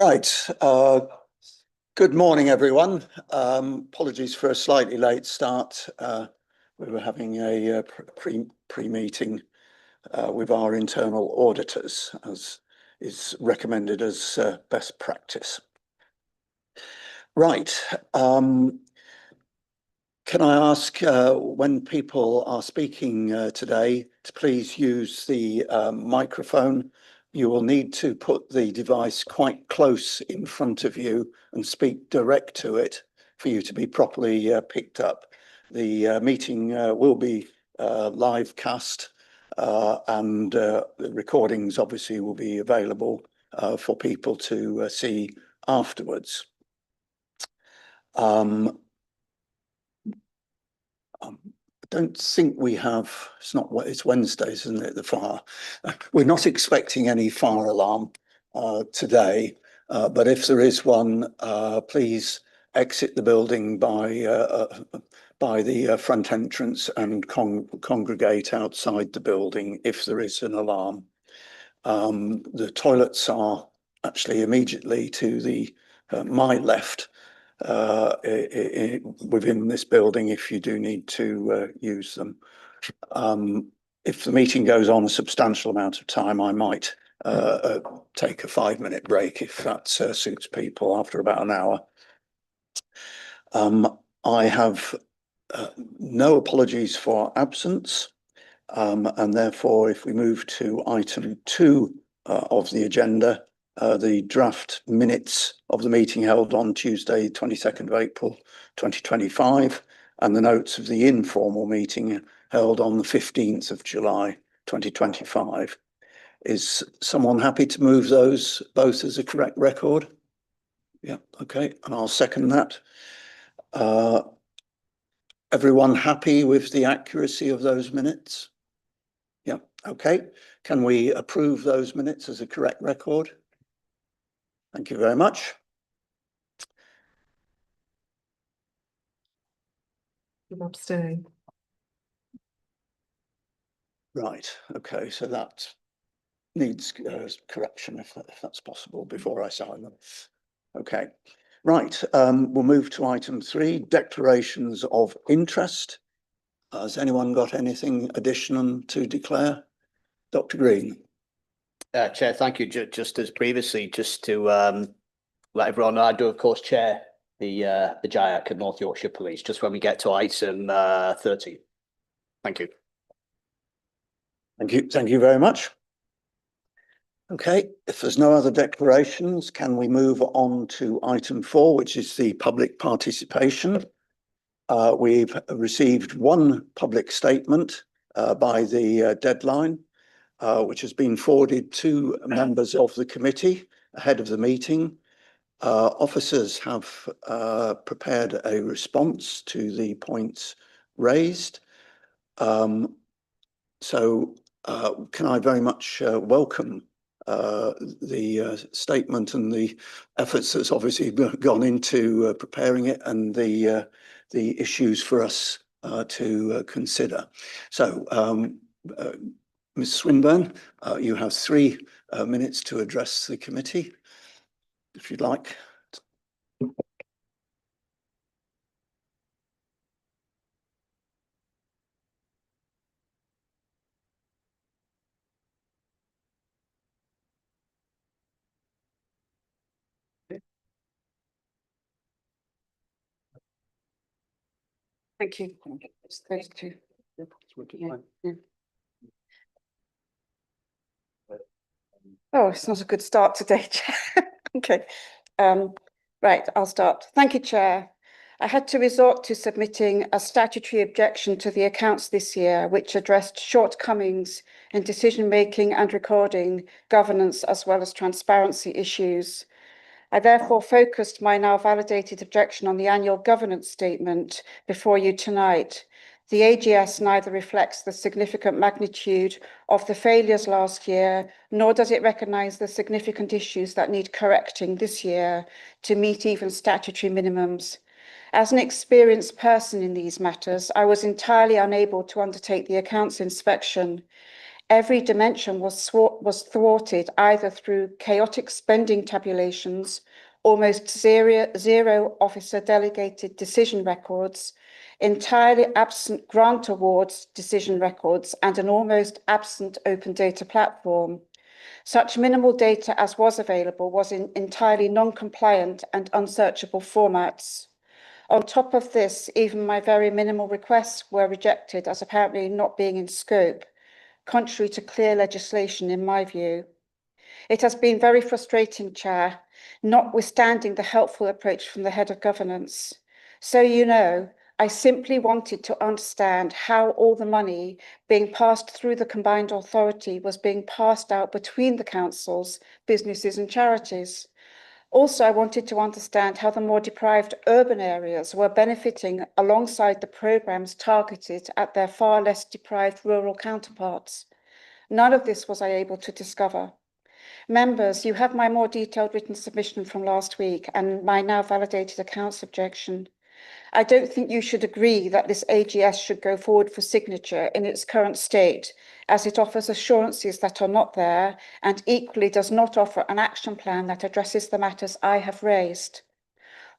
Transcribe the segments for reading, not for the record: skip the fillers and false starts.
Right. Good morning, everyone. Apologies for a slightly late start. We were having a pre-meeting with our internal auditors, as is recommended as best practice. Right. Can I ask when people are speaking today to please use the microphone? You will need to put the device quite close in front of you and speak direct to it for you to be properly picked up. The meeting will be live cast and the recordings obviously will be available for people to see afterwards. I don't think we have, it's Wednesdays, isn't it, the fire? We're not expecting any fire alarm today, but if there is one, please exit the building by the front entrance and congregate outside the building if there is an alarm. The toilets are actually immediately to my left, within this building if you do need to use them. If the meeting goes on a substantial amount of time, I might take a 5-minute break if that suits people after about an hour. I have no apologies for absence, and therefore if we move to item 2 of the agenda, the draft minutes of the meeting held on Tuesday, 22nd of April, 2025, and the notes of the informal meeting held on the 15th of July, 2025. Is someone happy to move those both as a correct record? Yeah, okay, and I'll second that. Everyone happy with the accuracy of those minutes? Yeah, okay. Can we approve those minutes as a correct record? Thank you very much. I'm abstaining. Right, okay, so that needs correction if that's possible before I sign them. Okay, right, we'll move to item 3, declarations of interest. Has anyone got anything additional to declare? Dr. Green. Chair, thank you. Just as previously, just to let everyone know, I do of course chair the JIAC at North Yorkshire Police, just when we get to item 30. Thank you. Thank you very much. Okay, if there's no other declarations, can we move on to item 4, which is the public participation? We've received one public statement by the deadline, which has been forwarded to members of the committee ahead of the meeting. Officers have prepared a response to the points raised. So can I very much welcome the statement and the efforts that's obviously gone into preparing it and the issues for us to consider. So Ms. Swinburne, you have 3 minutes to address the committee, if you'd like. Thank you. It's those 2. Yeah. Oh, it's not a good start today, Chair. Okay. Right, I'll start. Thank you, Chair. I had to resort to submitting a statutory objection to the accounts this year, which addressed shortcomings in decision-making and recording, governance, as well as transparency issues. I therefore focused my now validated objection on the annual governance statement before you tonight. The AGS neither reflects the significant magnitude of the failures last year, nor does it recognise the significant issues that need correcting this year to meet even statutory minimums. As an experienced person in these matters, I was entirely unable to undertake the accounts inspection. Every dimension was thwarted either through chaotic spending tabulations, almost zero officer delegated decision records, entirely absent grant awards decision records, and an almost absent open data platform. Such minimal data as was available was in entirely non-compliant and unsearchable formats. On top of this, even my very minimal requests were rejected as apparently not being in scope, contrary to clear legislation in my view. It has been very frustrating, Chair, notwithstanding the helpful approach from the head of governance. So you know, I simply wanted to understand how all the money being passed through the combined authority was being passed out between the councils, businesses and charities. Also, I wanted to understand how the more deprived urban areas were benefiting alongside the programmes targeted at their far less deprived rural counterparts. None of this was I able to discover. Members, you have my more detailed written submission from last week and my now validated accounts objection. I don't think you should agree that this AGS should go forward for signature in its current state, as it offers assurances that are not there and equally does not offer an action plan that addresses the matters I have raised.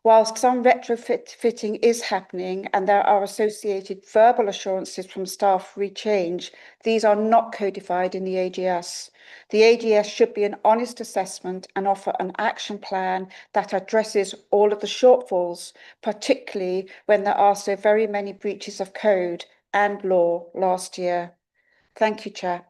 Whilst some retrofitting is happening and there are associated verbal assurances from staff re-change, these are not codified in the AGS. The AGS should be an honest assessment and offer an action plan that addresses all of the shortfalls, particularly when there are so very many breaches of code and law last year. Thank you, Chair.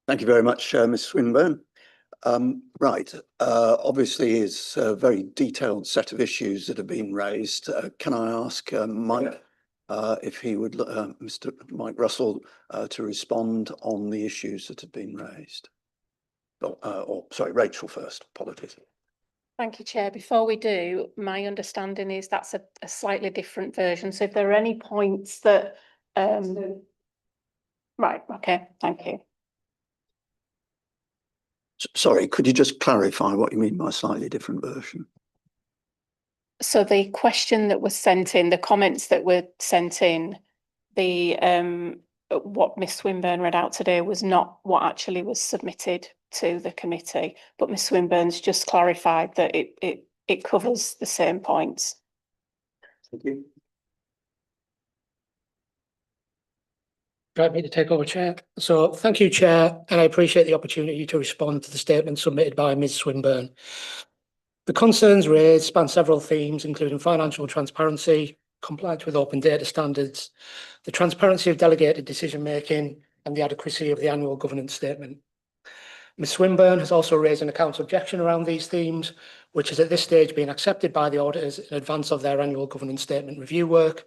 Thank you very much, Ms Swinburne. Right, obviously it's a very detailed set of issues that have been raised. Can I ask Mike if he would, Mr. Mike Russell, to respond on the issues that have been raised? Or sorry, Rachel first, apologies. Thank you, Chair. Before we do, my understanding is that's a slightly different version. So if there are any points that, right, okay, thank you. Sorry, could you just clarify what you mean by slightly different version? So the question that was sent in, the comments that were sent in, the what Miss Swinburne read out today was not what actually was submitted to the committee, but Miss Swinburne's just clarified that it covers the same points. Thank you. Right, me to take over, Chair. So thank you, Chair, and I appreciate the opportunity to respond to the statement submitted by Ms Swinburne. The concerns raised span several themes, including financial transparency, compliance with open data standards, the transparency of delegated decision-making, and the adequacy of the annual governance statement. Ms Swinburne has also raised an accounts objection around these themes, which has at this stage been accepted by the auditors in advance of their annual governance statement review work.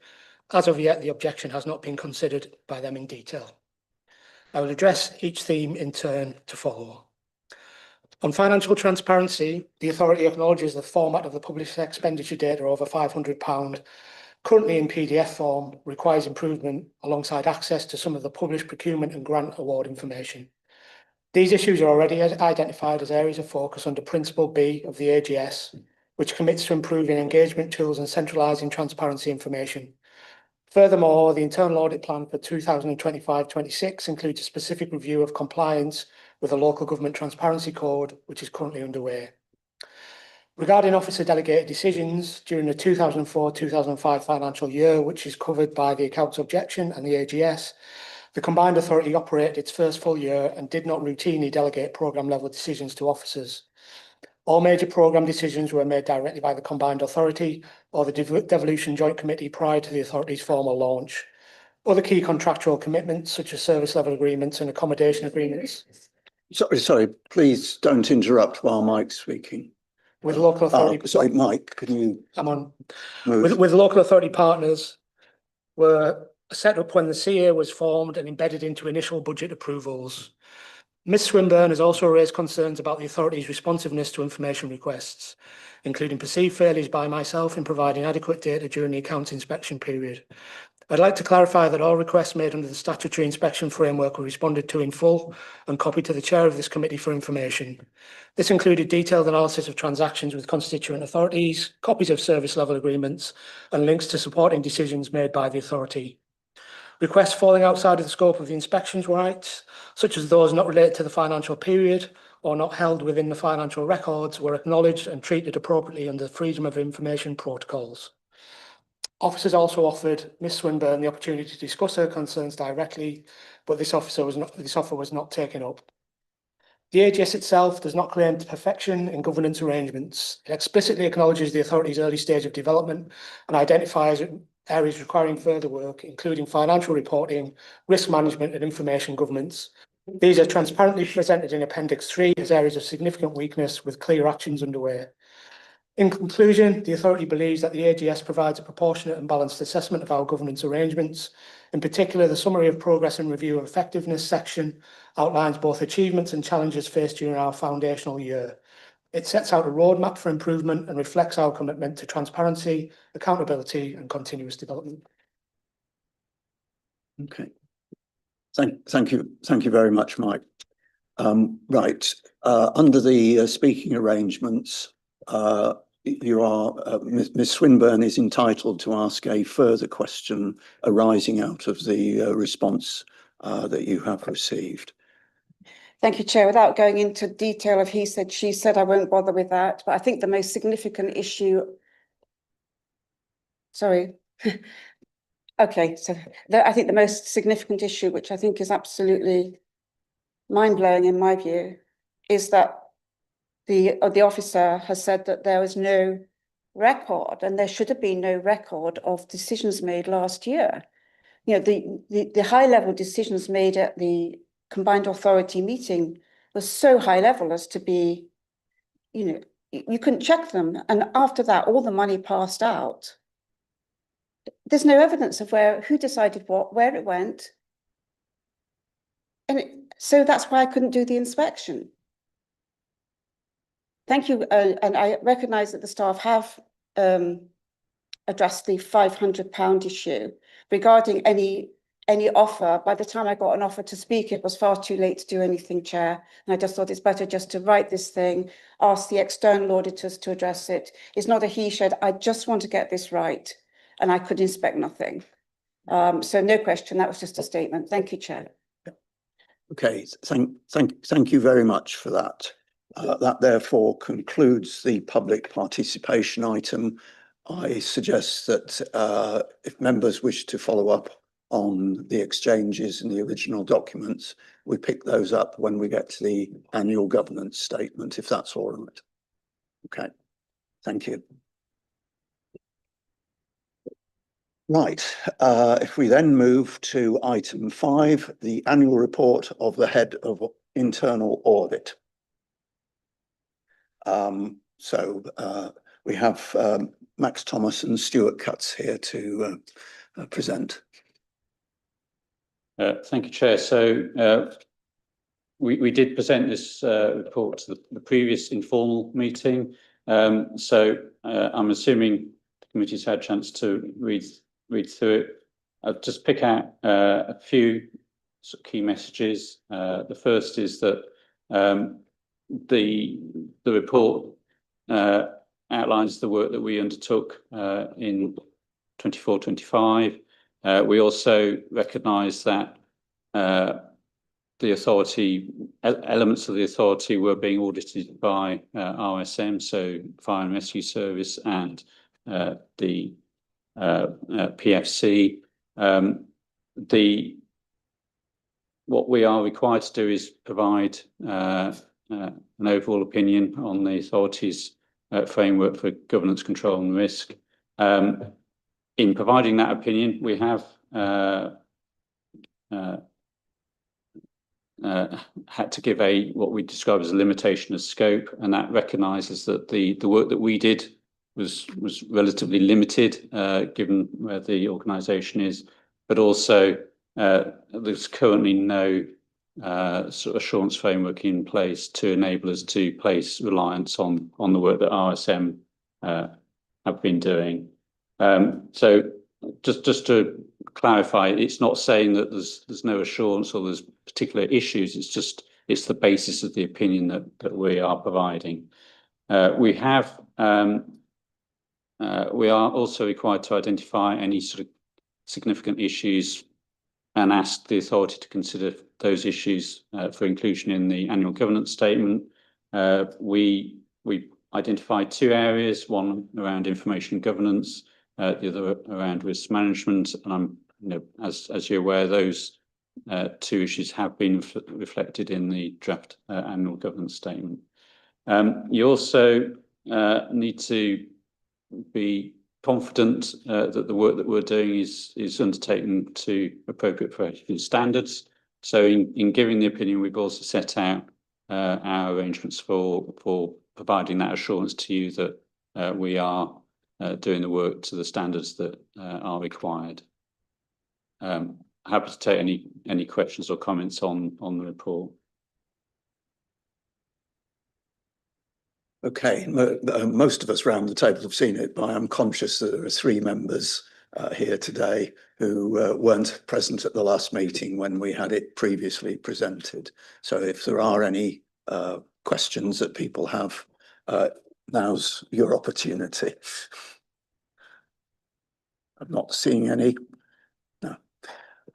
As of yet, the objection has not been considered by them in detail. I will address each theme in turn to follow. On financial transparency, the authority acknowledges the format of the published expenditure data over £500, currently in PDF form, requires improvement alongside access to some of the published procurement and grant award information. These issues are already identified as areas of focus under Principle B of the AGS, which commits to improving engagement tools and centralising transparency information. Furthermore, the internal audit plan for 2025-26 includes a specific review of compliance with the Local Government Transparency Code, which is currently underway. Regarding officer delegated decisions, during the 2004-2005 financial year, which is covered by the accounts objection and the AGS, the combined authority operated its first full year and did not routinely delegate programme level decisions to officers. All major programme decisions were made directly by the combined authority or the Devolution Joint Committee prior to the authority's formal launch. Other key contractual commitments, such as service level agreements and accommodation agreements. Sorry, please don't interrupt while Mike's speaking. With local authority. Sorry, Mike, can you? I'm on. Move? With local authority partners were set up when the CA was formed and embedded into initial budget approvals. Ms Swinburne has also raised concerns about the authority's responsiveness to information requests, including perceived failures by myself in providing adequate data during the accounts inspection period. I'd like to clarify that all requests made under the statutory inspection framework were responded to in full and copied to the chair of this committee for information. This included detailed analysis of transactions with constituent authorities, copies of service level agreements, and links to supporting decisions made by the authority. Requests falling outside of the scope of the inspections rights, such as those not related to the financial period or not held within the financial records, were acknowledged and treated appropriately under Freedom of Information protocols. Officers also offered Ms Swinburne the opportunity to discuss her concerns directly, but this offer was not taken up. The AGS itself does not claim perfection in governance arrangements. It explicitly acknowledges the authority's early stage of development and identifies areas requiring further work, including financial reporting, risk management and information governance. These are transparently presented in Appendix 3 as areas of significant weakness with clear actions underway. In conclusion, the authority believes that the AGS provides a proportionate and balanced assessment of our governance arrangements. In particular, the Summary of Progress and Review of Effectiveness section outlines both achievements and challenges faced during our foundational year. It sets out a roadmap for improvement and reflects our commitment to transparency, accountability and continuous development. Okay. Thank you very much, Mike. Right, under the speaking arrangements, Ms Swinburne is entitled to ask a further question arising out of the response that you have received. Thank you, Chair. Without going into detail of he said, she said, I won't bother with that. But I think the most significant issue... Sorry. Okay, so I think the most significant issue, which I think is absolutely mind-blowing in my view, is that the officer has said that there was no record, and there should have been no record of decisions made last year. You know, the high-level decisions made at the combined authority meeting was so high level as to be, you know, you couldn't check them. And after that, all the money passed out. There's no evidence of who decided what, where it went. And so that's why I couldn't do the inspection. Thank you. And I recognise that the staff have addressed the £500 issue regarding any offer. By the time I got an offer to speak, it was far too late to do anything, Chair. And I just thought it's better just to write this thing, ask the external auditors to address it. It's not a he said, I just want to get this right. And I could inspect nothing. So no question, that was just a statement. Thank you, Chair. Okay, thank you very much for that. That therefore concludes the public participation item. I suggest that if members wish to follow up on the exchanges and the original documents, we pick those up when we get to the annual governance statement, if that's all right. Okay, thank you. Right, if we then move to item 5, the annual report of the head of internal audit. We have Max Thomas and Stuart Cutts here to present. Thank you, Chair. So we did present this report to the previous informal meeting. I'm assuming the committee's had a chance to read through it. I'll just pick out a few sort of key messages. The first is that the report outlines the work that we undertook in 24-25. We also recognise that the authority, elements of the authority were being audited by RSM, so Fire and Rescue Service, and the PFC. What we are required to do is provide an overall opinion on the authority's framework for governance, control and risk. In providing that opinion, we have had to give what we describe as a limitation of scope, and that recognises that the work that we did was relatively limited given where the organisation is, but also there's currently no sort of assurance framework in place to enable us to place reliance on the work that RSM have been doing. So just to clarify, it's not saying that there's no assurance or there's particular issues. It's just it's the basis of the opinion that we are providing. We are also required to identify any sort of significant issues and ask the authority to consider those issues for inclusion in the annual governance statement. We identified two areas, one around information governance, the other around risk management, and as you're aware, those two issues have been reflected in the draft annual governance statement. You also need to be confident that the work that we're doing is undertaken to appropriate professional standards. So in giving the opinion, we've also set out our arrangements for providing that assurance to you that we are doing the work to the standards that are required. Happy to take any questions or comments on the report. Okay, most of us round the table have seen it, but I'm conscious that there are three members here today who weren't present at the last meeting when we had it previously presented. So if there are any questions that people have, now's your opportunity. I'm not seeing any. No.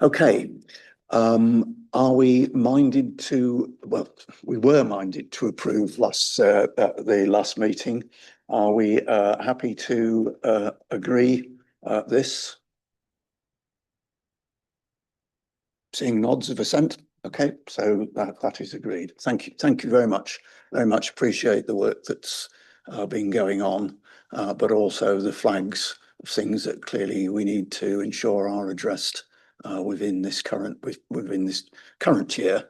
Okay. Are we minded to, well, we were minded to approve the last meeting. Are we happy to agree this? Seeing nods of assent. Okay, so that is agreed. Thank you. Thank you very much. Very much appreciate the work that's been going on, but also the flags of things that clearly we need to ensure are addressed within this current year,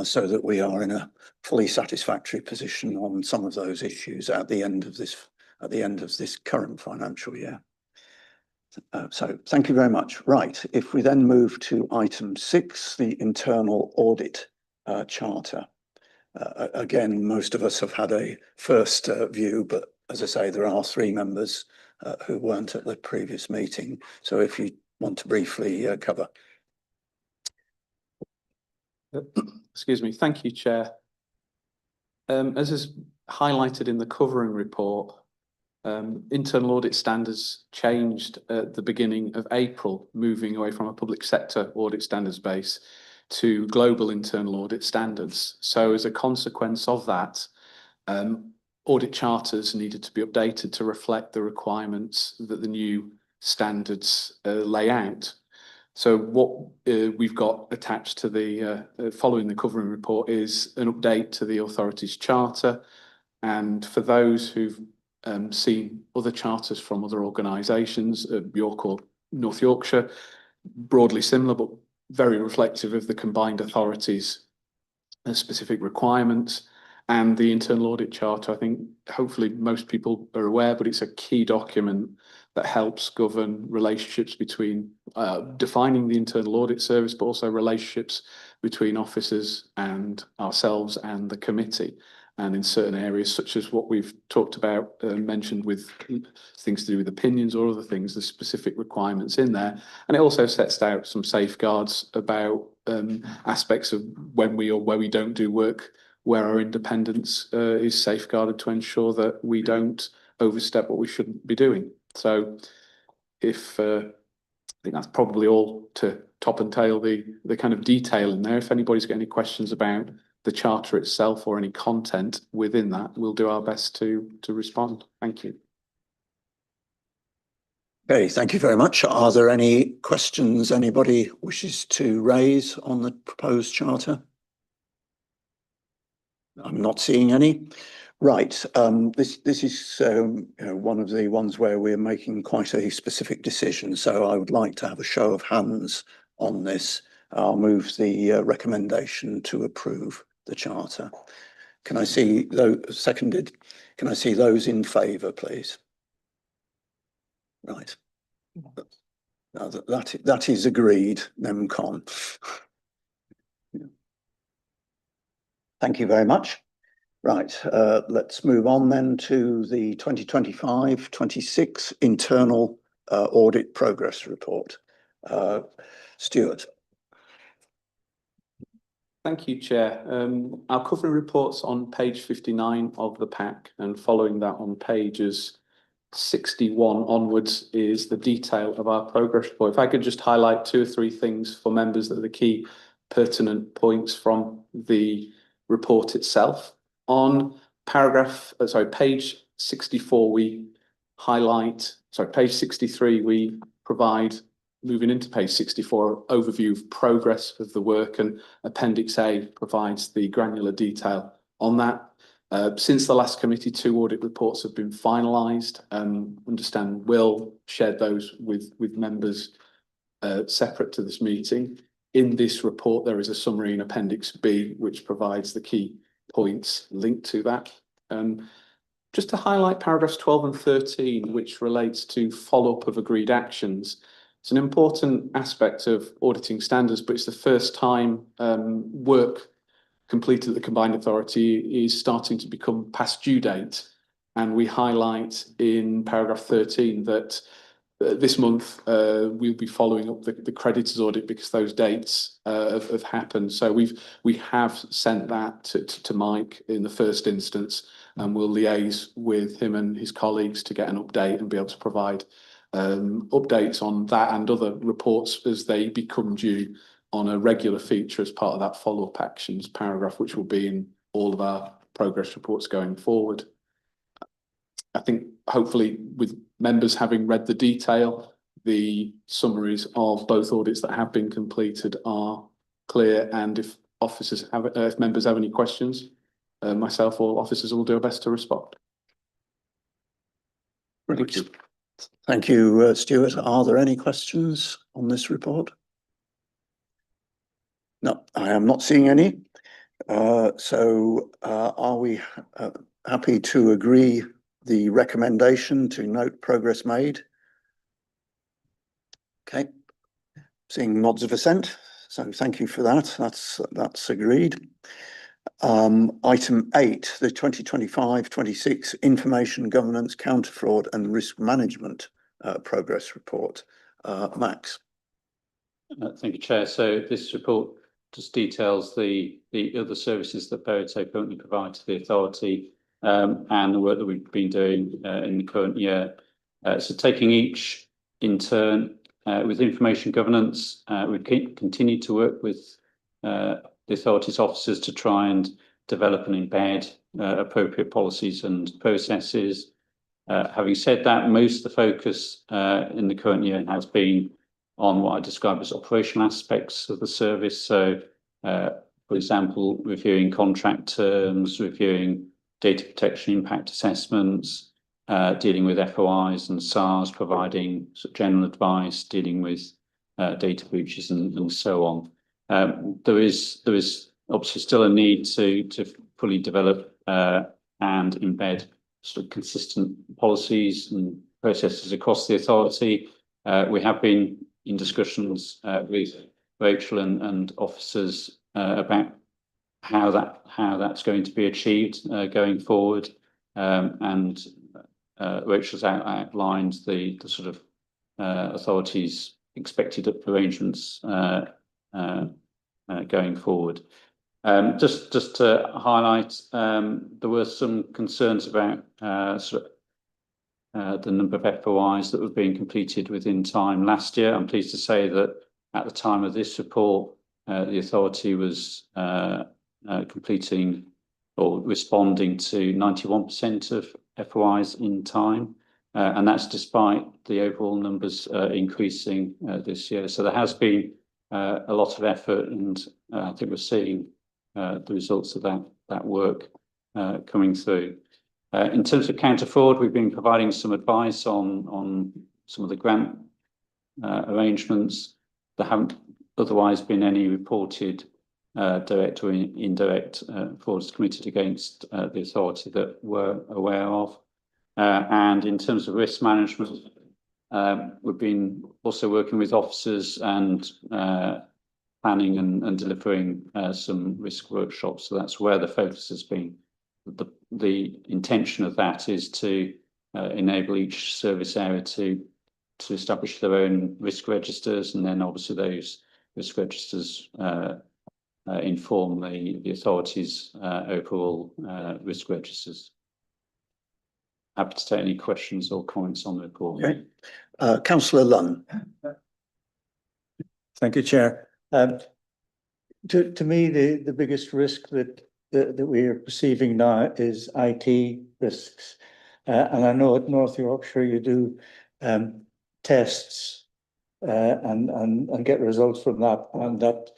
so that we are in a fully satisfactory position on some of those issues at the end of this current financial year. So thank you very much. Right, if we then move to item 6, the internal audit charter. Again, most of us have had a first view, but as I say, there are three members who weren't at the previous meeting. So if you want to briefly cover. Excuse me. Thank you, Chair. As is highlighted in the covering report, internal audit standards changed at the beginning of April, moving away from a public sector audit standards base to global internal audit standards. So as a consequence of that, audit charters needed to be updated to reflect the requirements that the new standards lay out. So what we've got attached to the following the covering report is an update to the authority's charter. And for those who've seen other charters from other organisations, York or North Yorkshire, broadly similar but very reflective of the combined authorities' specific requirements. And the internal audit charter, I think hopefully most people are aware, but it's a key document that helps govern relationships between defining the internal audit service, but also relationships between officers and ourselves and the committee. And in certain areas, such as what we've talked about, mentioned with things to do with opinions or other things, there's specific requirements in there. And it also sets out some safeguards about aspects of when we or where we don't do work, where our independence is safeguarded to ensure that we don't overstep what we shouldn't be doing. So if I think that's probably all to top and tail the kind of detail in there. If anybody's got any questions about the charter itself or any content within that, we'll do our best to respond. Thank you. Okay, thank you very much. Are there any questions anybody wishes to raise on the proposed charter? I'm not seeing any. Right, this is one of the ones where we're making quite a specific decision. So I would like to have a show of hands on this. I'll move the recommendation to approve the charter. Can I see those seconded? Can I see those in favour, please? Right. Now that is agreed, NEMCON. Thank you very much. Right, let's move on then to the 2025-26 internal audit progress report. Stuart. Thank you, Chair. Our covering report's on page 59 of the pack, and following that on pages 61 onwards is the detail of our progress report. If I could just highlight 2 or 3 things for members that are the key pertinent points from the report itself. On page 64, we highlight, page 63, we provide, moving into page 64, overview of progress of the work, and Appendix A provides the granular detail on that. Since the last committee, 2 audit reports have been finalised. Understand Will shared those with members separate to this meeting. In this report, there is a summary in Appendix B, which provides the key points linked to that. Just to highlight paragraphs 12 and 13, which relates to follow-up of agreed actions. It's an important aspect of auditing standards, but it's the first time work completed at the combined authority is starting to become past due date. And we highlight in paragraph 13 that this month we'll be following up the creditors audit because those dates have happened. So we have sent that to Mike in the first instance, and we'll liaise with him and his colleagues to get an update and be able to provide updates on that and other reports as they become due on a regular feature as part of that follow-up actions paragraph, which will be in all of our progress reports going forward. I think hopefully with members having read the detail, the summaries of both audits that have been completed are clear, and if members have any questions, myself or officers will do our best to respond. Thank you. Thank you, Stuart. Are there any questions on this report? No, I am not seeing any. So are we happy to agree the recommendation to note progress made? Okay, seeing nods of assent. So thank you for that. That's agreed. Item 8, the 2025-26 Information Governance, Counter-Fraud and Risk Management Progress Report. Max. Thank you, Chair. So this report just details the other services that Berito currently provide to the authority and the work that we've been doing in the current year. So taking each in turn, with information governance, we continue to work with the authority's officers to try and develop and embed appropriate policies and processes. Having said that, most of the focus in the current year has been on what I describe as operational aspects of the service. So, for example, reviewing contract terms, reviewing data protection impact assessments, dealing with FOIs and SARs, providing general advice, dealing with data breaches and so on. There is obviously still a need to fully develop and embed sort of consistent policies and processes across the authority. We have been in discussions with Rachel and officers about how that's going to be achieved going forward, and Rachel's outlined the sort of authorities' expected arrangements going forward. Just to highlight, there were some concerns about the number of FOIs that were being completed within time last year. I'm pleased to say that at the time of this report, the authority was completing or responding to 91% of FOIs in time, and that's despite the overall numbers increasing this year. So there has been a lot of effort, and I think we're seeing the results of that work coming through. In terms of counter-fraud, we've been providing some advice on some of the grant arrangements. There haven't otherwise been any reported direct or indirect frauds committed against the authority that we're aware of. And in terms of risk management, we've been also working with officers and planning and delivering some risk workshops. So that's where the focus has been. The intention of that is to enable each service area to to establish their own risk registers, and then obviously those risk registers inform the authorities' overall risk registers. Happy to take any questions or comments on the report. Okay. Councillor Lunn. Thank you, Chair. To me, the biggest risk that we are perceiving now is IT risks. And I know at North Yorkshire you do tests and get results from that, and that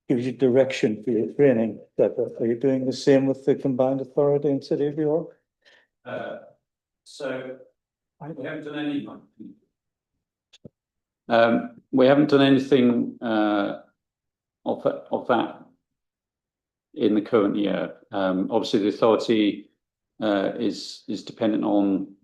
gives you direction for your training. Are you doing the same with the combined authority in City of York? So we haven't done any. We haven't done anything of that in the current year. Obviously, the authority is dependent on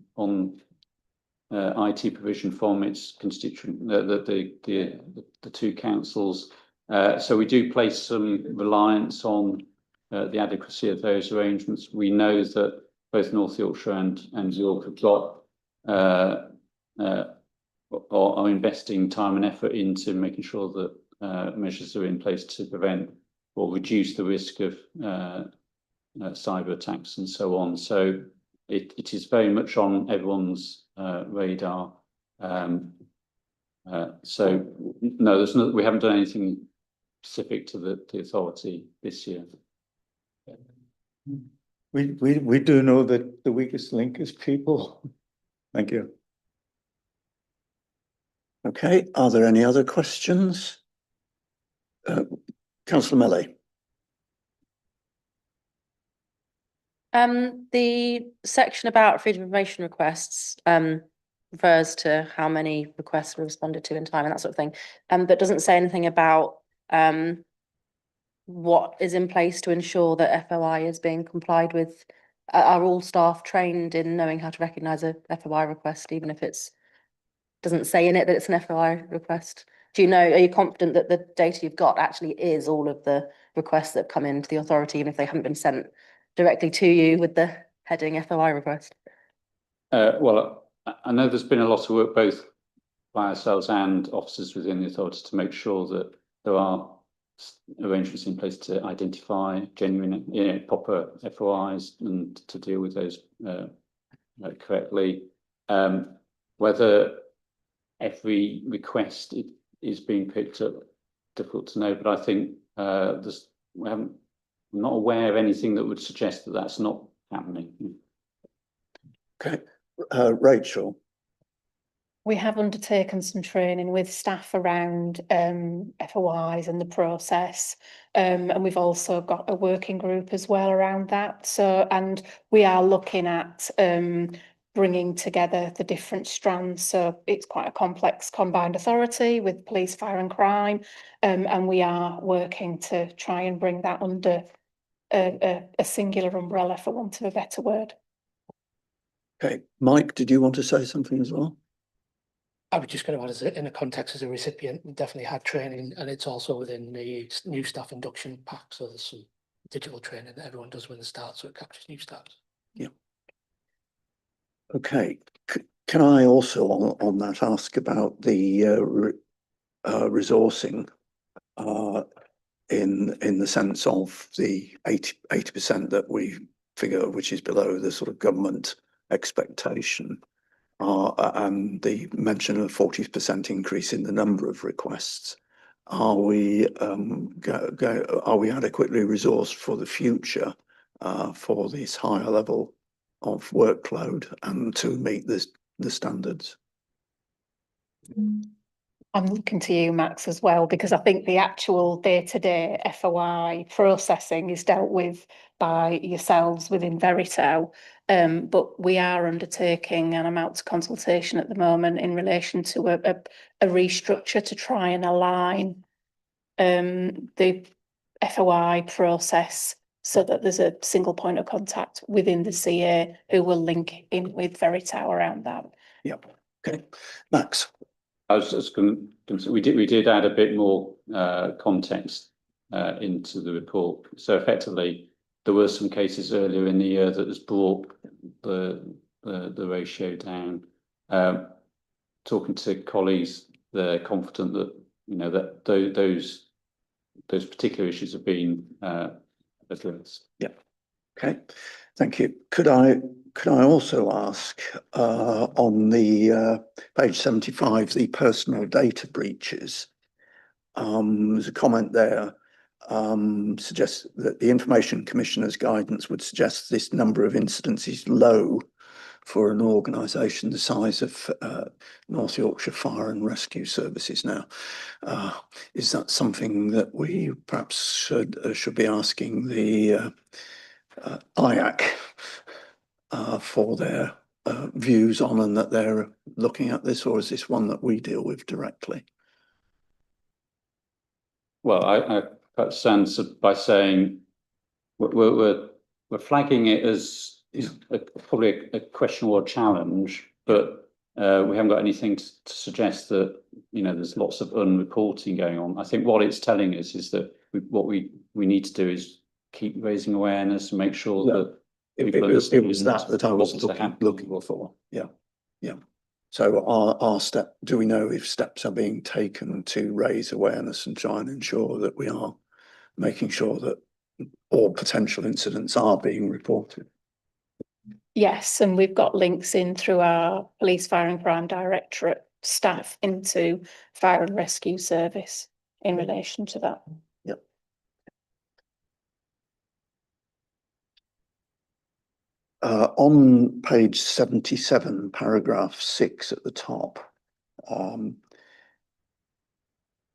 IT provision from its constituent, the two councils. So we do place some reliance on the adequacy of those arrangements. We know that both North Yorkshire and York have got are investing time and effort into making sure that measures are in place to prevent or reduce the risk of cyber attacks and so on. So it is very much on everyone's radar. So no, we haven't done anything specific to the authority this year. We do know that the weakest link is people. Thank you. Okay, are there any other questions? Councillor Melly. The section about freedom of information requests refers to how many requests were responded to in time and that sort of thing, but doesn't say anything about what is in place to ensure that FOI is being complied with. Are all staff trained in knowing how to recognise a FOI request, even if it's doesn't say in it that it's an FOI request? Do you know, are you confident that the data you've got actually is all of the requests that come into the authority, even if they haven't been sent directly to you with the heading FOI request? Well, I know there's been a lot of work both by ourselves and officers within the authority to make sure that there are arrangements in place to identify genuine, proper FOIs and to deal with those correctly. Whether every request is being picked up, difficult to know, but I think I'm not aware of anything that would suggest that that's not happening. Okay, Rachel. We have undertaken some training with staff around FOIs and the process, and we've also got a working group as well around that. So, and we are looking at bringing together the different strands. So it's quite a complex combined authority with police, fire and crime, and we are working to try and bring that under a singular umbrella, for want of a better word. Okay, Mike, did you want to say something as well? I was just going to add, as in a context as a recipient, we definitely had training, and it's also within the new staff induction pack. So there's some digital training that everyone does when they start, so it captures new staff. Yeah. Okay. Can I also on that ask about the resourcing in the sense of the 80% that we figure, which is below the sort of government expectation, and the mention of 40% increase in the number of requests. Are we adequately resourced for the future for this higher level of workload and to meet the standards? I'm looking to you, Max, as well, because I think the actual day-to-day FOI processing is dealt with by yourselves within Verito, but we are undertaking an amount of consultation at the moment in relation to a restructure to try and align the FOI process so that there's a single point of contact within the CA who will link in with Verito around that. Yep. Okay, Max. I was just going to say, we did add a bit more context into the report. So effectively, there were some cases earlier in the year that has brought the ratio down. talking to colleagues, they're confident that, you know, that those particular issues have been addressed. Yeah. Okay. Thank you. Could I also ask on the page 75, the personal data breaches? There's a comment there suggests that the Information Commissioner's guidance would suggest this number of incidents is low for an organisation the size of North Yorkshire Fire and Rescue Services now. Is that something that we perhaps should be asking the IAC for their views on, and that they're looking at this, or is this one that we deal with directly? Well, I perhaps stand by saying we're flagging it as probably a question or a challenge, but we haven't got anything to suggest that, you know, there's lots of unreporting going on. I think what it's telling us is that what we need to do is keep raising awareness and make sure that people understand. It was that I was looking for. Yeah, yeah. So our step, do we know if steps are being taken to raise awareness and try and ensure that we are making sure that all potential incidents are being reported? Yes, and we've got links in through our Police, Fire and Crime Directorate staff into Fire and Rescue Service in relation to that. Yep. On page 77, paragraph 6 at the top,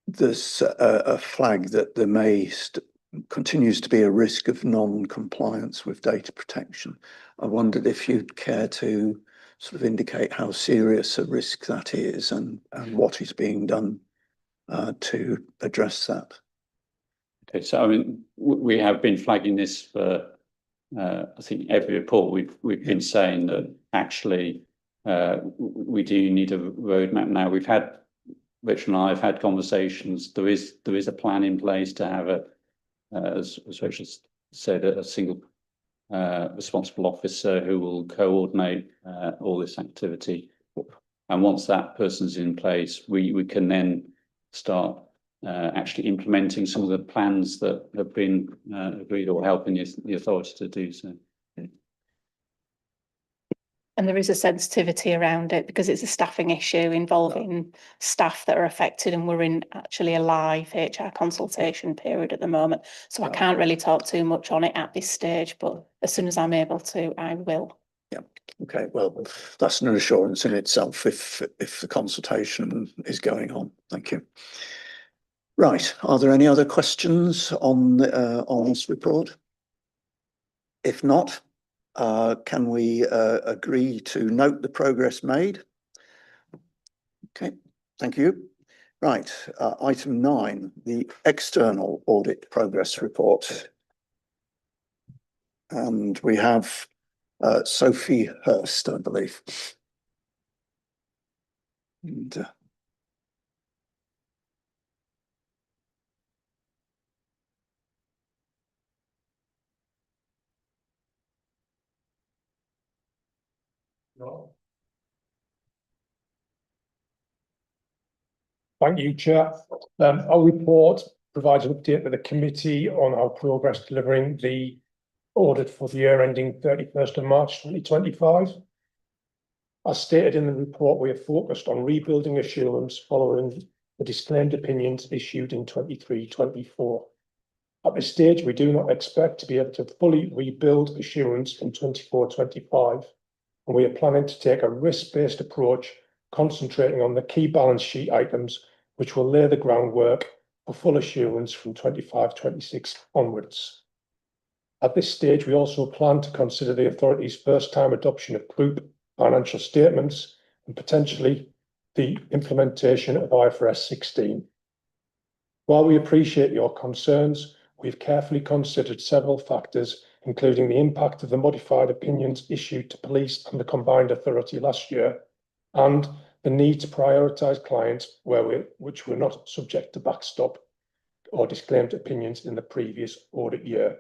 there's a flag that there continues to be a risk of non-compliance with data protection. I wondered if you'd care to sort of indicate how serious a risk that is and what is being done to address that. Okay, so I mean, we have been flagging this for I think every report. We've been saying that actually we do need a roadmap now. We've had, Richard and I have had conversations. There is a plan in place to have as Richard said, a single responsible officer who will coordinate all this activity. And once that person's in place, we can then start actually implementing some of the plans that have been agreed, or helping the authority to do so. And there is a sensitivity around it because it's a staffing issue involving staff that are affected, and we're in actually a live HR consultation period at the moment. So I can't really talk too much on it at this stage, but as soon as I'm able to, I will. Yeah. Okay. Well, that's an assurance in itself if the consultation is going on. Thank you. Right. Are there any other questions on this report? If not, can we agree to note the progress made? Okay, thank you. Right, item 9, the external audit progress report. And we have Sophie Hurst, I believe. And, Thank you, Chair. Our report provides an update to the committee on our progress delivering the audit for the year ending 31st of March 2025. As stated in the report, we are focused on rebuilding assurance following the disclaimed opinions issued in 23-24. At this stage, we do not expect to be able to fully rebuild assurance in 24-25, and we are planning to take a risk-based approach, concentrating on the key balance sheet items, which will lay the groundwork for full assurance from 25-26 onwards. At this stage, we also plan to consider the authority's first-time adoption of group financial statements and potentially the implementation of IFRS 16. While we appreciate your concerns, we've carefully considered several factors, including the impact of the modified opinions issued to police and the combined authority last year, and the need to prioritise clients which were not subject to backstop or disclaimed opinions in the previous audit year.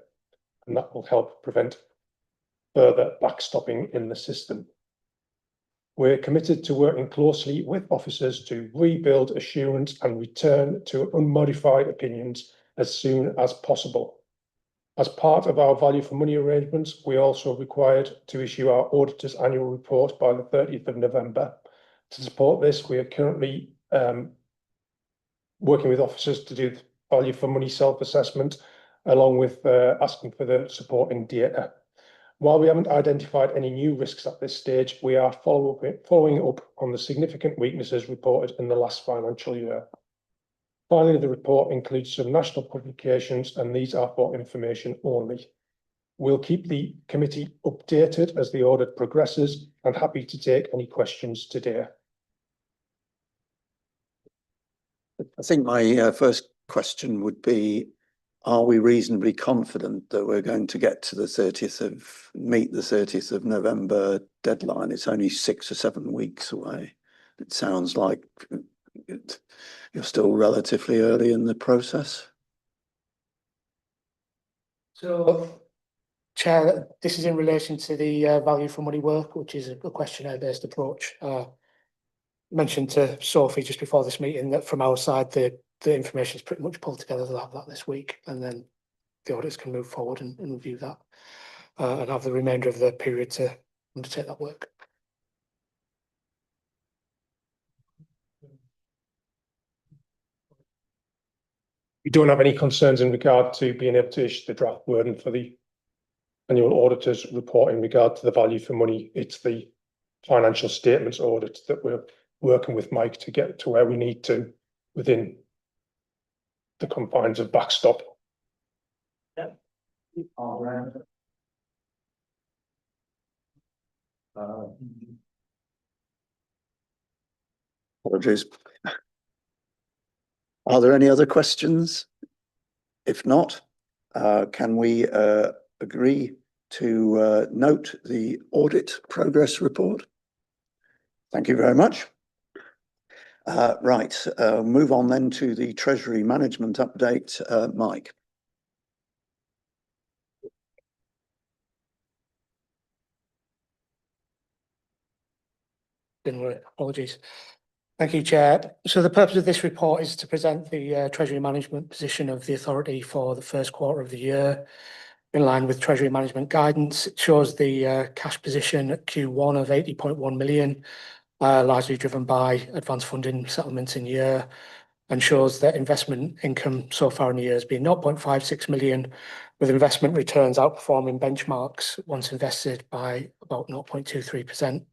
And that will help prevent further backstopping in the system. We're committed to working closely with officers to rebuild assurance and return to unmodified opinions as soon as possible. As part of our value for money arrangements, we are also required to issue our auditor's annual report by the 30th of November. To support this, we are currently working with officers to do the value for money self-assessment, along with asking for the supporting data. While we haven't identified any new risks at this stage, we are following up on the significant weaknesses reported in the last financial year. Finally, the report includes some national publications, and these are for information only. We'll keep the committee updated as the audit progresses, and happy to take any questions today. I think my first question would be, are we reasonably confident that we're going to get to meet the 30th of November deadline? It's only 6 or 7 weeks away. It sounds like you're still relatively early in the process. So, Chair, this is in relation to the value for money work, which is a questionnaire-based approach. Mentioned to Sophie just before this meeting that from our side, the information is pretty much pulled together. They'll have that this week, and then the auditors can move forward and review that and have the remainder of the period to undertake that work. We don't have any concerns in regard to being able to issue the draft wording for the annual auditor's report in regard to the value for money. It's the financial statements audit that we're working with Mike to get to where we need to within the confines of backstop. Yeah. Apologies. Are there any other questions? If not, can we agree to note the audit progress report? Thank you very much. Right, move on then to the Treasury management update. Mike. Didn't work. Apologies. Thank you, Chair. So the purpose of this report is to present the Treasury management position of the authority for the first quarter of the year. In line with Treasury management guidance, it shows the cash position at Q1 of 80.1 million, largely driven by advance funding settlements in year, and shows that investment income so far in the year has been 0.56 million, with investment returns outperforming benchmarks once invested by about 0.23%.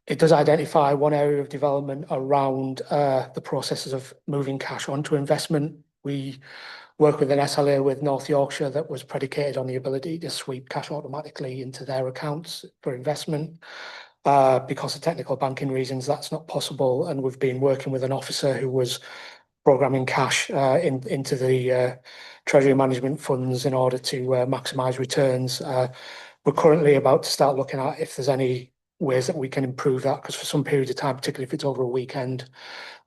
It does identify one area of development around the processes of moving cash onto investment. We work with an SLA with North Yorkshire that was predicated on the ability to sweep cash automatically into their accounts for investment. Because of technical banking reasons, that's not possible, and we've been working with an officer who was programming cash into the Treasury management funds in order to maximise returns. We're currently about to start looking at if there's any ways that we can improve that, because for some period of time, particularly if it's over a weekend,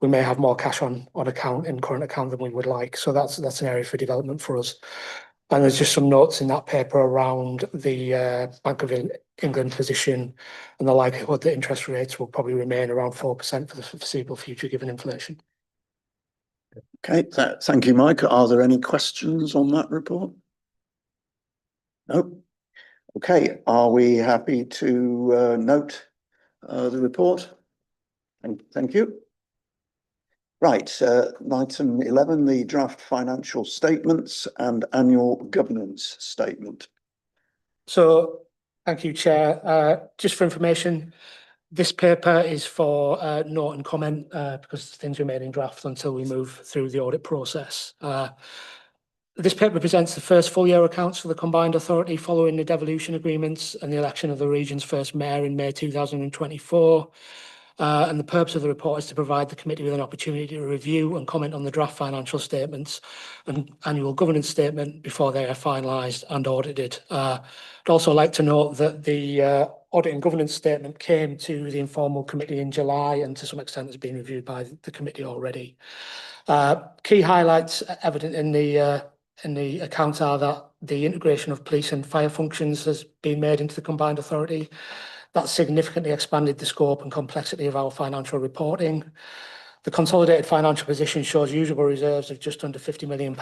we may have more cash on account in current account than we would like. So that's an area for development for us. And there's just some notes in that paper around the Bank of England position and the likelihood that interest rates will probably remain around 4% for the foreseeable future, given inflation. Okay, thank you, Mike. Are there any questions on that report? No. Okay, are we happy to note the report? Thank you. Right, item 11, the draft financial statements and annual governance statement. So, thank you, Chair. Just for information, this paper is for note and comment because things remain in draft until we move through the audit process. This paper presents the first full year accounts for the combined authority following the devolution agreements and the election of the region's first mayor in May 2024. And the purpose of the report is to provide the committee with an opportunity to review and comment on the draft financial statements and annual governance statement before they are finalised and audited. I'd also like to note that the audit and governance statement came to the informal committee in July and to some extent has been reviewed by the committee already. Key highlights evident in the accounts are that the integration of police and fire functions has been made into the combined authority. That significantly expanded the scope and complexity of our financial reporting. The consolidated financial position shows usable reserves of just under £50 million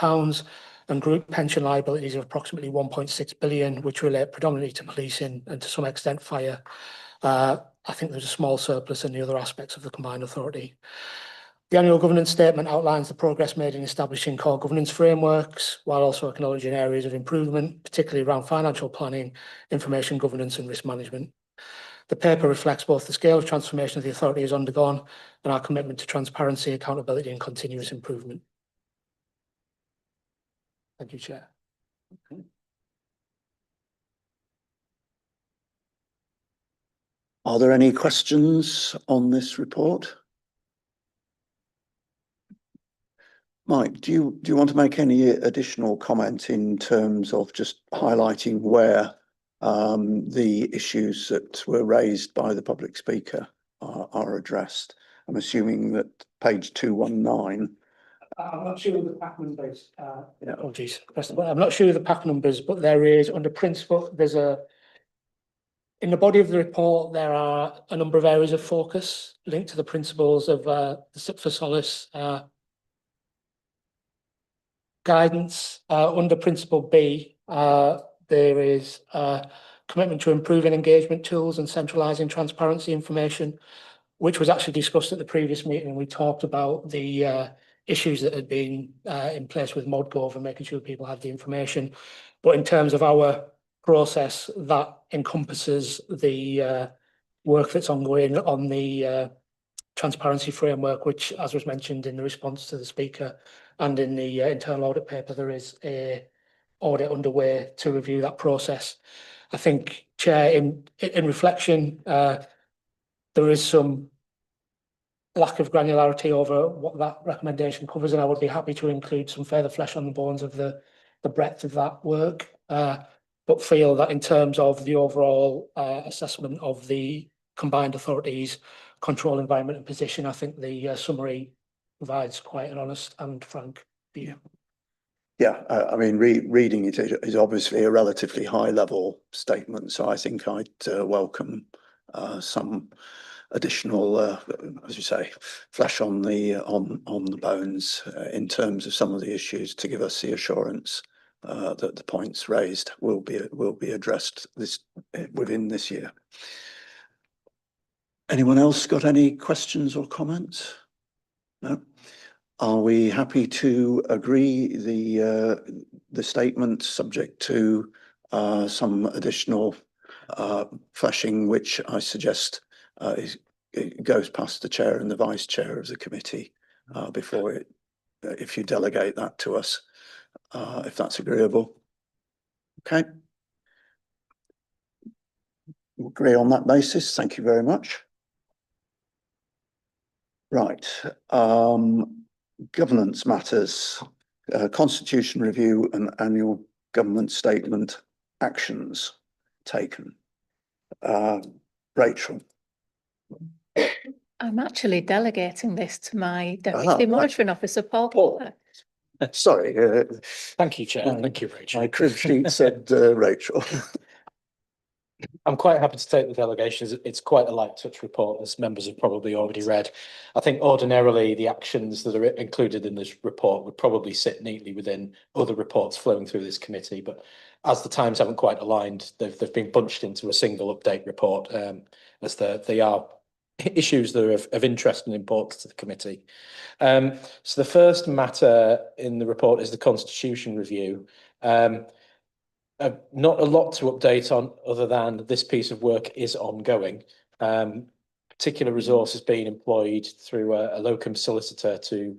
and group pension liabilities of approximately 1.6 billion, which relate predominantly to policing and to some extent fire. I think there's a small surplus in the other aspects of the combined authority. The annual governance statement outlines the progress made in establishing core governance frameworks, while also acknowledging areas of improvement, particularly around financial planning, information governance and risk management. The paper reflects both the scale of transformation the authority has undergone and our commitment to transparency, accountability and continuous improvement. Thank you, Chair. Okay. Are there any questions on this report? Mike, do you want to make any additional comment in terms of just highlighting where the issues that were raised by the public speaker are addressed? I'm assuming that page 219. I'm not sure of the pack numbers. Yeah, oh geez, I'm not sure of the pack numbers, but there is under principle. There's in the body of the report there are a number of areas of focus linked to the principles of the SIP for Solace guidance. Under principle B, there is a commitment to improving engagement tools and centralising transparency information, which was actually discussed at the previous meeting. We talked about the issues that had been in place with ModGov and making sure people had the information. But in terms of our process, that encompasses the work that's ongoing on the transparency framework, which, as was mentioned in the response to the speaker and in the internal audit paper, there is a audit underway to review that process. I think, Chair, in reflection, there is some lack of granularity over what that recommendation covers, and I would be happy to include some further flesh on the bones of the breadth of that work, but feel that in terms of the overall assessment of the combined authorities' control environment and position, I think the summary provides quite an honest and frank view. Yeah, I mean, reading it is obviously a relatively high-level statement, so I think I'd welcome some additional, as you say, flesh on the bones in terms of some of the issues to give us the assurance that the points raised will be addressed within this year. Anyone else got any questions or comments? No. Are we happy to agree the statement subject to some additional fleshing, which I suggest it goes past the chair and the vice chair of the committee before if you delegate that to us, if that's agreeable. Okay. We'll agree on that basis. Thank you very much. Right. Governance matters, constitution review and annual government statement actions taken. Rachel. I'm actually delegating this to my Deputy Monitoring Officer, Paul. Sorry. Thank you, Chair. Thank you, Rachel. My crib sheet said Rachel. I'm quite happy to take the delegations. It's quite a light touch report, as members have probably already read. I think ordinarily the actions that are included in this report would probably sit neatly within other reports flowing through this committee, but as the times haven't quite aligned, they've been bunched into a single update report, as they are issues that are of interest and importance to the committee. So the first matter in the report is the constitution review. Not a lot to update on other than this piece of work is ongoing. Particular resource is being employed through a locum solicitor to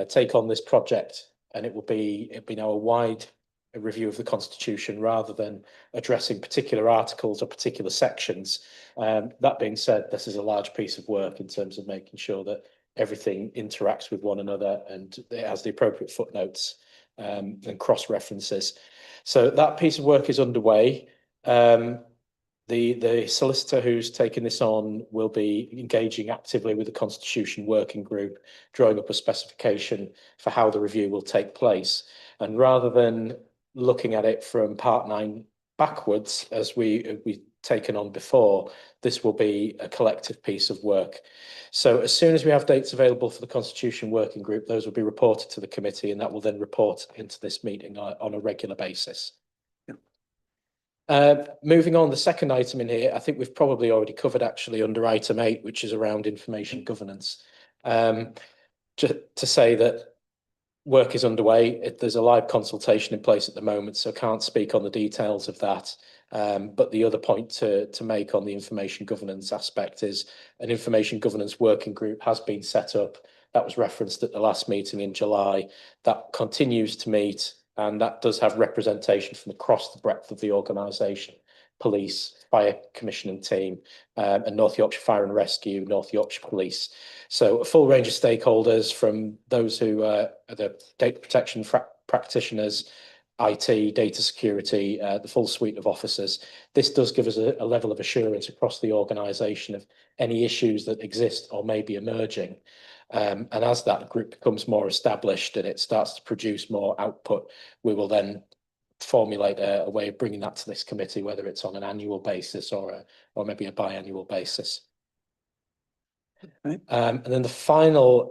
take on this project, and it will be now a wide review of the constitution rather than addressing particular articles or particular sections. That being said, this is a large piece of work in terms of making sure that everything interacts with one another and it has the appropriate footnotes and cross-references. So that piece of work is underway. The solicitor who's taken this on will be engaging actively with the Constitution Working Group, drawing up a specification for how the review will take place. And rather than looking at it from Part 9 backwards, as we taken on before, this will be a collective piece of work. So as soon as we have dates available for the Constitution Working Group, those will be reported to the committee, and that will then report into this meeting on a regular basis. Moving on, the second item in here, I think we've probably already covered actually under item 8, which is around information governance. Just to say that work is underway. There's a live consultation in place at the moment, so can't speak on the details of that. But the other point to make on the information governance aspect is an information governance working group has been set up. That was referenced at the last meeting in July. That continues to meet, and that does have representation from across the breadth of the organisation: police, fire commissioning team, and North Yorkshire Fire and Rescue, North Yorkshire Police. So a full range of stakeholders, from those who are the data protection practitioners, IT, data security, the full suite of officers. This does give us a level of assurance across the organisation of any issues that exist or may be emerging. And as that group becomes more established and it starts to produce more output, we will then formulate a way of bringing that to this committee, whether it's on an annual basis or maybe a biannual basis. And then the final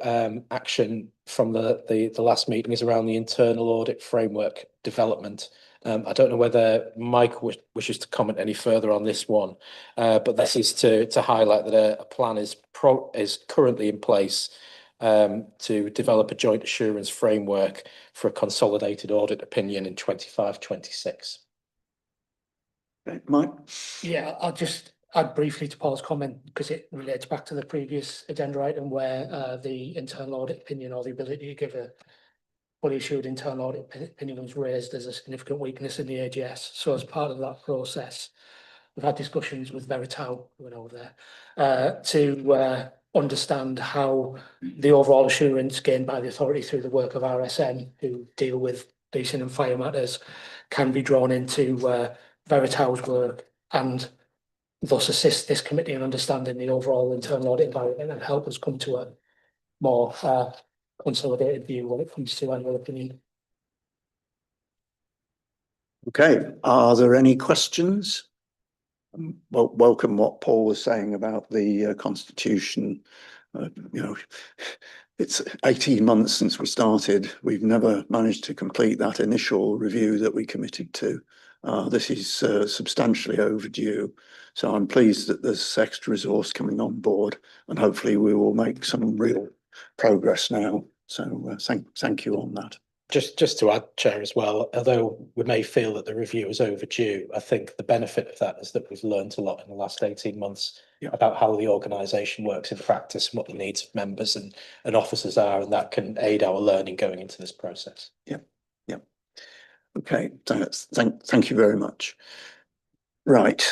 action from the last meeting is around the internal audit framework development. I don't know whether Mike wishes to comment any further on this one, but this is to highlight that a plan is currently in place to develop a joint assurance framework for a consolidated audit opinion in 25-26. Okay, Mike? Yeah, I'll just add briefly to Paul's comment, because it relates back to the previous agenda item where the internal audit opinion, or the ability to give a fully assured internal audit opinion, was raised as a significant weakness in the AGS. So as part of that process, we've had discussions with Veritao, who went over there, to understand how the overall assurance gained by the authority through the work of RSM, who deal with leasing and fire matters, can be drawn into Veritao's work, and thus assist this committee in understanding the overall internal audit environment and help us come to a more consolidated view when it comes to annual opinion. Okay, are there any questions? Well, welcome what Paul was saying about the Constitution. It's 18 months since we started. We've never managed to complete that initial review that we committed to. This is substantially overdue. So I'm pleased that there's extra resource coming on board, and hopefully we will make some real progress now. So thank you on that. Just to add, Chair, as well, although we may feel that the review is overdue, I think the benefit of that is that we've learned a lot in the last 18 months about how the organisation works in practice and what the needs of members and officers are, and that can aid our learning going into this process. Yeah. Okay, thank you very much. Right.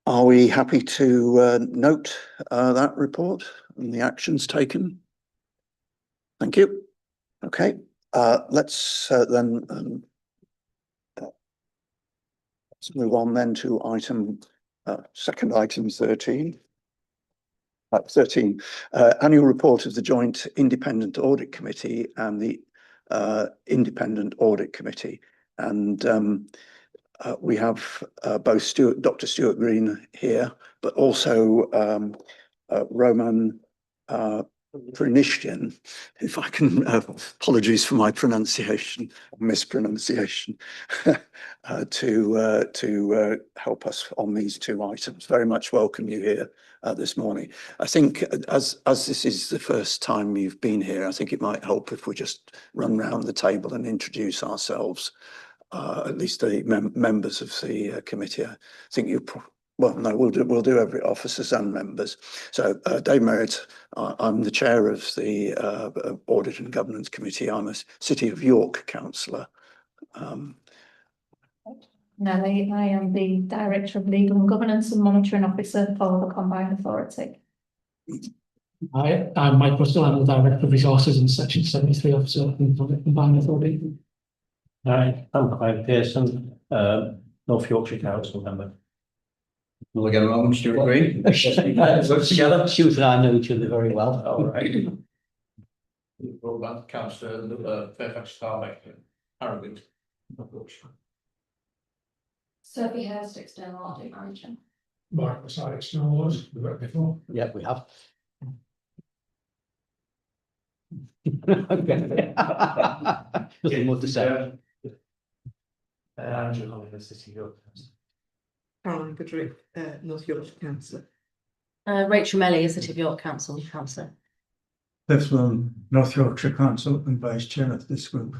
Are we happy to note that report and the actions taken? Thank you. Okay, let's then let's move on then to second item 13. 13, annual report of the Joint Independent Audit Committee and the Independent Audit Committee. And we have both Dr. Stuart Green here, but also Roman Pranishyan, if I can, apologies for my pronunciation, mispronunciation, to help us on these two items. Very much welcome you here this morning. I think as this is the first time you've been here, I think it might help if we just run round the table and introduce ourselves, at least the members of the committee. I think you well, no, we'll do every officers and members. So Dave Merritt, I'm the chair of the Audit and Governance Committee. I'm a City of York councillor. Nellie, I am the Director of Legal and Governance and Monitoring Officer for the Combined Authority. Hi, I'm Mike Russell. I'm the Director of Resources and Section 73 Officer for the Combined Authority. Hi, I'm Clive Pearson, North Yorkshire Council member. We'll get along, Stuart Green. Work together. Stuart and I know each other very well. All right. Councillor Fairfax Starbeck, Harrogate. Sophie Hurst, external audit manager. Mark beside external audit, we've worked before. Yeah, we have. Nothing more to say. Angela, the city of. Caroline Goodrick, North Yorkshire Councillor. Rachel Melly, is City of York Council councillor. Cliff Sloan, North Yorkshire Council and Vice Chair of this group.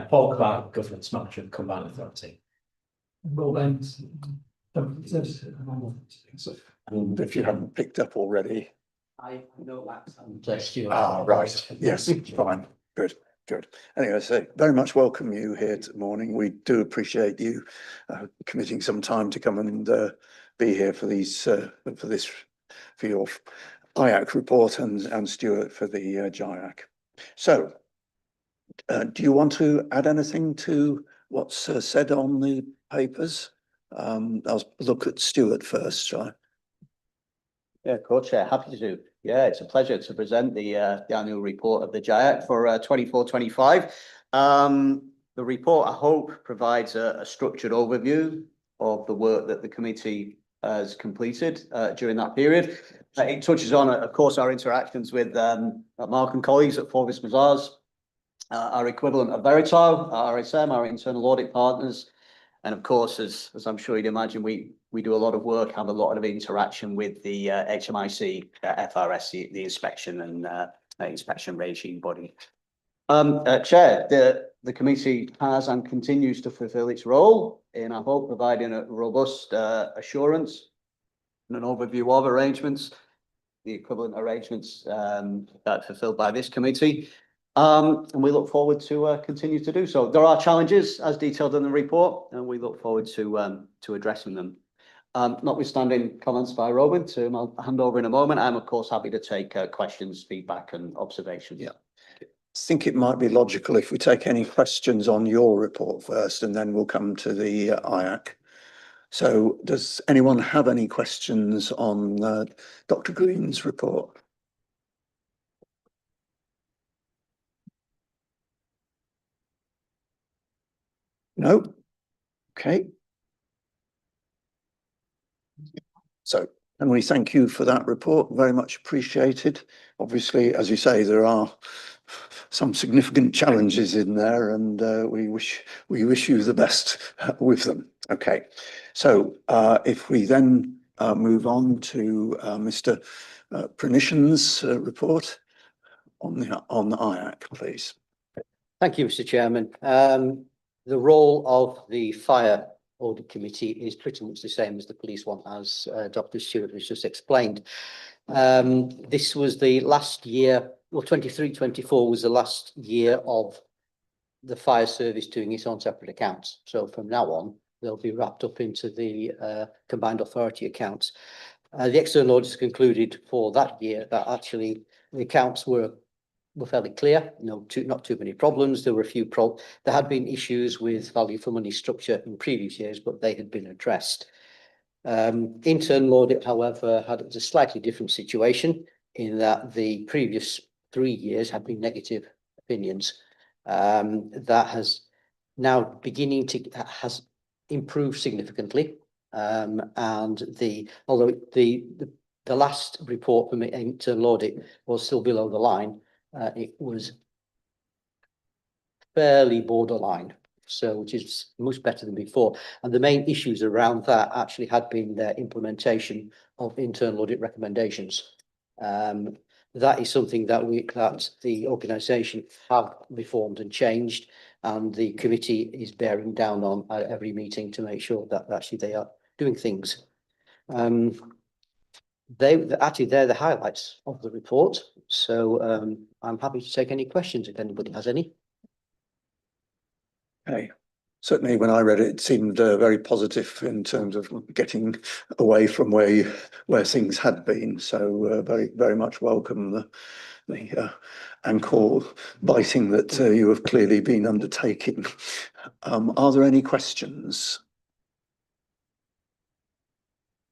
Paul Clark, Governance Manager of the Combined Authority. Well then. If you haven't picked up already. I know that. Stuart. Ah, right, yes, fine, good, good. Anyway, so very much welcome you here this morning. We do appreciate you committing some time to come and be here for these, for your IAC report and Stuart for the GIAC. So, do you want to add anything to what's said on the papers? I'll look at Stuart first, shall I? Yeah, co-chair, happy to do. Yeah, it's a pleasure to present the annual report of the GIAC for 24-25. The report, I hope, provides a structured overview of the work that the committee has completed during that period. It touches on, of course, our interactions with Mark and colleagues at Forvis Mazars, our equivalent of Veritar, our RSM, our internal audit partners. And of course, as I'm sure you'd imagine, we do a lot of work, have a lot of interaction with the HMIC, FRS, the inspection and inspection regime body. Chair, the committee has and continues to fulfil its role in, I hope, providing a robust assurance and an overview of arrangements, the equivalent arrangements that are fulfilled by this committee. And we look forward to continue to do so. There are challenges as detailed in the report, and we look forward to addressing them. Notwithstanding comments by Robin, to whom I'll hand over in a moment, I'm of course happy to take questions, feedback and observations. Yeah. I think it might be logical if we take any questions on your report first, and then we'll come to the IAC. So does anyone have any questions on Dr. Green's report? No? Okay. So, and we thank you for that report, very much appreciated. Obviously, as you say, there are some significant challenges in there, and we wish you the best with them. Okay, so if we then move on to Mr. Pranishan's report on the IAC, please. Thank you, Mr. Chairman. The role of the Fire Audit Committee is pretty much the same as the police one, as Dr. Stewart has just explained. This was the last year, well, 23-24 was the last year of the fire service doing its own separate accounts. So from now on, they'll be wrapped up into the combined authority accounts. The external auditors concluded for that year that actually the accounts were fairly clear, not too many problems. There were a few there had been issues with value for money structure in previous years, but they had been addressed. Internal audit, however, had a slightly different situation in that the previous 3 years had been negative opinions. That has now has improved significantly. Although the last report from internal audit was still below the line, it was fairly borderline, so which is much better than before. And the main issues around that actually had been their implementation of internal audit recommendations. That is something that the organisation have reformed and changed, and the committee is bearing down on at every meeting to make sure that actually they are doing things. They're the highlights of the report. So I'm happy to take any questions if anybody has any. Okay. Certainly when I read it, it seemed very positive in terms of getting away from where things had been. So very, very much welcome the ankle biting that you have clearly been undertaking. Are there any questions?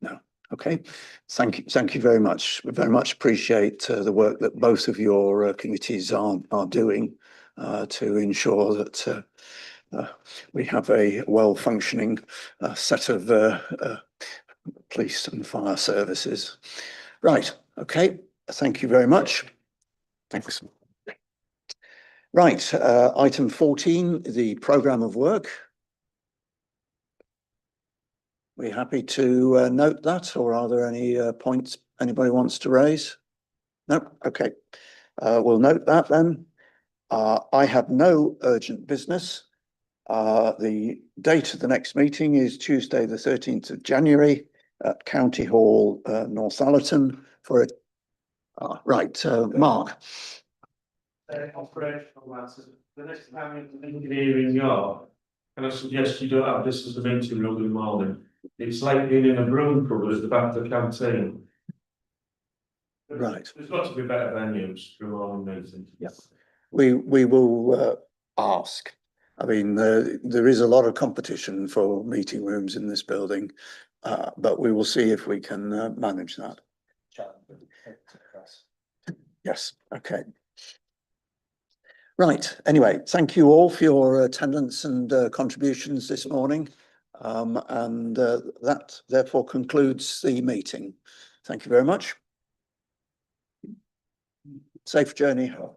No. Okay, thank you very much. We very much appreciate the work that both of your committees are doing to ensure that we have a well-functioning set of police and fire services. Right, okay, thank you very much. Thanks. Right, item 14, the programme of work. We happy to note that, or are there any points anybody wants to raise? No, okay. We'll note that then. I have no urgent business. The date of the next meeting is Tuesday, the 13th of January at County Hall, Northallerton for it. Right, Mark. Operational matters. The next time you're engineering yard, can I suggest you don't have this as a meeting room in the morning? It's like being in a broom cupboard at the back of the canteen. Right. There's got to be better venues for a morning meeting. Yes. We will ask. I mean, there is a lot of competition for meeting rooms in this building, but we will see if we can manage that. Yes, okay. Right, anyway, thank you all for your attendance and contributions this morning. And that therefore concludes the meeting. Thank you very much. Safe journey home.